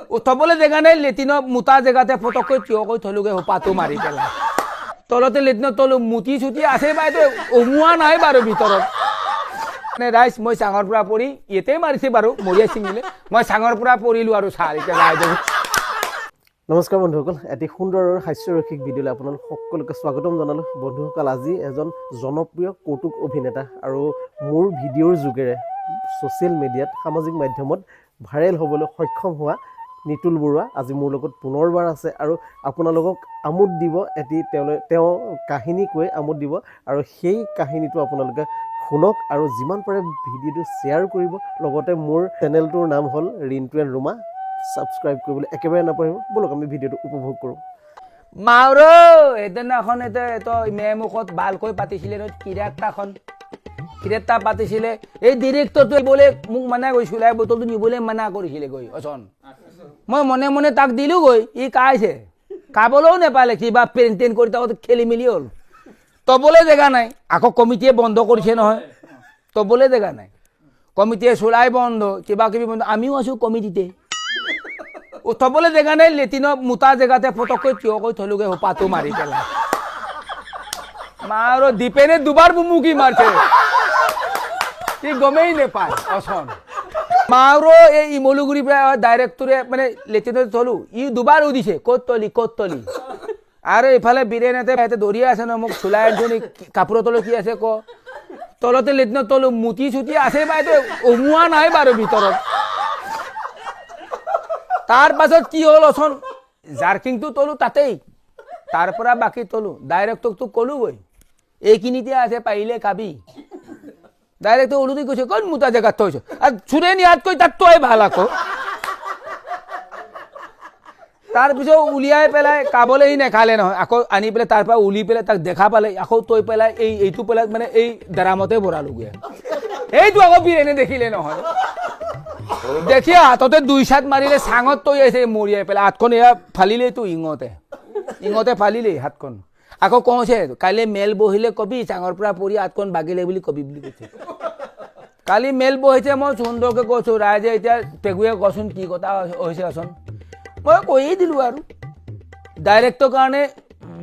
উঠবলৈ জেগা নাই লেট্ৰিনৰ মোটা জেগাতে ফটককৈ থিয় কৰি থলোগে সোপাটো মাৰি পেলাই তলতে লেট্ৰিনৰ তলো মুতি চুটি আছে বাইদেউ উমোৱা নাই বাৰু ভিতৰত মানে ৰাইজ মই চাঙৰ পৰা পৰি ইয়াতে মাৰিছে বাৰু মৰিয়াই ছিঙিলে মই চাঙৰ পৰা পৰিলোঁ আৰু চাৰ এতিয়া বাইদেউ নমস্কাৰ বন্ধুসকল এটি সুন্দৰ আৰু হাস্যৰসিক ভিডিঅ'লৈ আপোনালোক সকলোকে স্বাগতম জনালোঁ বন্ধুসকল আজি এজন জনপ্ৰিয় কৌতুক অভিনেতা আৰু মোৰ ভিডিঅ'ৰ যোগেৰে ছ'চিয়েল মিডিয়াত সামাজিক মাধ্যমত ভাইৰেল হ'বলৈ সক্ষম হোৱা নিতুল বৰুৱা আজি মোৰ লগত পুনৰবাৰ আছে আৰু আপোনালোকক আমোদ দিব তেওঁ কাহিনী কৈ আমোদ দিব আৰু সেই কাহিনীটো আপোনালোকে শুনক আৰু যিমান পাৰে ভিডিঅ'টো শ্বেয়াৰ কৰিব লগতে মোৰ চেনেলটোৰ নাম হ'ল ৰিণ্টু এণ্ড ৰুমা সাবস্ক্ৰাইব কৰিবলৈ একেবাৰে নাপাহৰিব বলক আমি ভিডিঅ'টো উপভোগ কৰোঁ মাউৰো এদিনাখন এটো মেমুখত ভালকৈ পাতিছিলে কিৰেটা পাতিছিলে এই ডিৰেক্টৰটো বোলে মোক মানা কৰিছিলে বটলটো নিবলৈ মানা কৰিছিলে গৈ অচন মই মনে মনে তাক দিলোঁ গৈ ই কাইছে খাবলৈও নাপালে কিবা পেইণ্টেন কৰি তাক খেলি মেলি হ'ল তবলৈ জেগা নাই আকৌ কমিটিয়ে বন্ধ কৰিছে নহয় তবলৈ জেগা নাই কমিটিয়ে চলাই বন্ধ কিবা কিবি বন্ধ আমিও আছোঁ কমিটিতে উঠবলৈ জেগা নাই লেট্ৰিনৰ মোটা জেগাতে ফটককৈ থিয় কৰি থলোগে সোপাটো মাৰি পেলাই মাৰো দীপেনে দুবাৰ বুমুকি মাৰছে সি গমেই নাপায় অচন মাৰো এই ইমলুগুৰিৰ পৰা ডাইৰেক্টৰে মানে লেট্ৰিনত থলো ই দুবাৰ উদিছে ক'ত তলি আৰু ইফালে বীৰেণহঁতে দৌৰিয়ে আছে ন মোক চোলাই আনি কাপোৰৰ তলত কি আছে ক তলতে লেট্ৰিনত তলো মুতি চুটি আছে বাইদেউ উমোৱা নাই বাৰু ভিতৰত তাৰ পাছত কি হ'ল অচন জাৰ্কিংটো তলো তাতেই তাৰ পৰা বাকী তলো ডাইৰেক্টৰটো ক'লো গৈ এইখিনিতে আছে পাৰিলে কাবি ডাইৰেক্টৰ ওলুদি কৈছে কোন মোটা জেগাত থৈছ আৰু চুৰে নিয়াতকৈ তাত তই ভাল আকৌ তাৰপিছত উলিয়াই পেলাই কাবলৈ সি নেখালে নহয় আকৌ আনি পেলাই তাৰ পৰা উলি পেলাই তাক দেখা পালে আকৌ তই পেলাই এইটো পেলাই মানে এই ড্ৰামতে ভৰালোগৈ এইটো আকৌ বীৰেণে দেখিলে নহয় দেখি হাততে দুই চাট মাৰিলে চাঙত তৈ আছে মৰিয়াই পেলাই হাতখন এয়া ফালিলেতো ইঙতে ফালিলেই হাতখন আকৌ কওঁছে কাইলৈ মেল বহিলে কবি চাঙৰ পৰা পৰি হাতখন বাগিলে বুলি কবি বুলি কৈছে কালি মেল বহিছে মই সুন্দৰকৈ কৈছোঁ ৰাইজে এতিয়া পেগুৱে কচোন কি কথা হৈছে কচোন মই কৈয়ে দিলোঁ আৰু ডাইৰেক্টৰ কাৰণে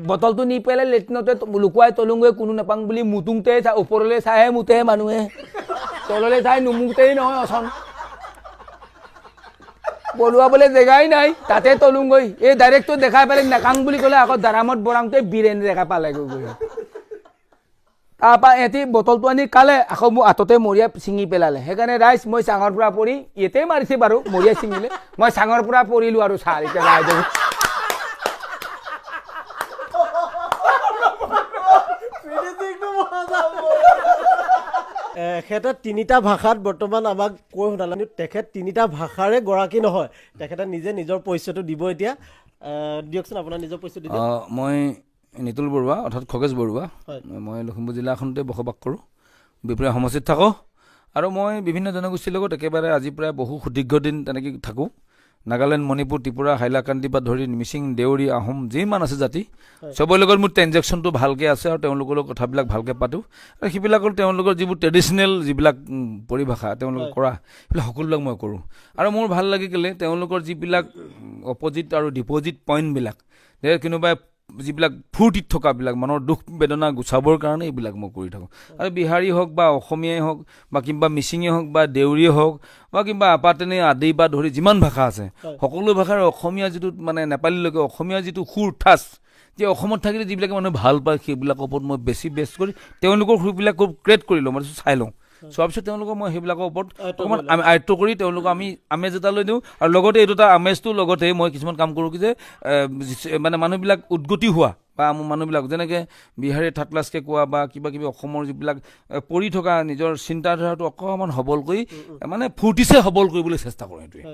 বটলটো নি পেলাই লেট্ৰিনতে লুকুৱাই তলুংগৈ কোনো নাপাং বুলি মুতুংতে ওপৰলৈ চাইহে মুতেহে মানুহে তললৈ চাই নুমুতেই নহয় অচন বলুৱাবলৈ জেগাই নাই তাতে তলুংগৈ এই ডাইৰেক্টৰ দেখাই পেলাই নাকাং বুলি ক'লে আকৌ দাৰামত বৰাংতে বীৰেণ দেখা পালেগৈ তাৰপৰা এটি বটলটো আনি কালে আকৌ মোৰ হাততে মৰিয়াই ছিঙি পেলালে সেইকাৰণে ৰাইজ মই চাঙৰ পৰা পৰি ইয়াতে মাৰিছে বাৰু মৰিয়াই ছিঙিলে মই চাঙৰ পৰা পৰিলোঁ আৰু চাৰ এতিয়া ৰাইজে তেখেতে তিনিটা ভাষাত বৰ্তমান আমাক কৈ শুনালে তেখেত তিনিটা ভাষাৰে গৰাকী নহয় তেখেতে নিজে নিজৰ পৰিচয়টো দিব এতিয়া দিয়কচোন আপোনাৰ নিজৰ পৰিচয় দিব মই নিতুল বৰুৱা অৰ্থাৎ খগেশ বৰুৱা মই লখিমপুৰ জিলাখনতে বসবাস কৰোঁ বিপৰীয়া সমষ্টিত থাকোঁ আৰু মই বিভিন্ন জনগোষ্ঠীৰ লগত একেবাৰে আজি প্ৰায় বহু সুদীৰ্ঘ দিন তেনেকৈ থাকোঁ নাগালেণ্ড মণিপুৰ ত্ৰিপুৰা হাইলাকান্দি পৰা ধৰি মিচিং দেউৰী আহোম যিমান আছে জাতি চবৰে লগত মোৰ ট্ৰেঞ্জেকশ্যনটো ভালকৈ আছে আৰু তেওঁলোকৰ লগত কথাবিলাক ভালকৈ পাতোঁ আৰু সেইবিলাকৰ তেওঁলোকৰ যিবোৰ ট্ৰেডিশ্যনেল যিবিলাক পৰিভাষা তেওঁলোকে কৰা সেইবিলাক সকলোবিলাক মই কৰোঁ আৰু মোৰ ভাল লাগি গ'লে তেওঁলোকৰ যিবিলাক অপজিট আৰু ডিপজিট পইণ্টবিলাক কোনোবাই যিবিলাক ফূৰ্তিত থকাবিলাক মনৰ দুখ বেদনা গুচাবৰ কাৰণে এইবিলাক মই কৰি থাকোঁ আৰু বিহাৰী হওক বা অসমীয়াই হওক বা কিবা মিচিঙে হওক বা দেউৰীয়ে হওক বা কিবা আপাতেনে আদি বা ধৰি যিমান ভাষা আছে সকলো ভাষাৰ অসমীয়া যিটো মানে নেপালীলৈকে অসমীয়া যিটো সুৰ ঠাচ যে অসমত থাকিলে যিবিলাকে মানুহে ভাল পায় সেইবিলাকৰ ওপৰত মই বেছি বেষ্ট কৰি তেওঁলোকৰ সুৰবিলাক খুব ক্ৰিয়েট কৰি লওঁ মই চাই লওঁ চোৱাৰ পিছত তেওঁলোকক মই সেইবিলাকৰ ওপৰত অকণমান আয়ত্ব কৰি তেওঁলোকক আমি আমেজ এটা লৈ দিওঁ আৰু লগতে এইটো এটা আমেজটোৰ লগতে মই কিছুমান কাম কৰোঁ কি যে মানে মানুহবিলাক উদ্গতি হোৱা বা মানুহবিলাক যেনেকৈ বিহাৰী থাৰ্ড ক্লাছকৈ কোৱা বা কিবা কিবি অসমৰ যিবিলাক পৰি থকা নিজৰ চিন্তাধাৰাটো অকণমান সবল কৰি মানে ফূৰ্তিছে সবল কৰিবলৈ চেষ্টা কৰোঁ সেইটোৱে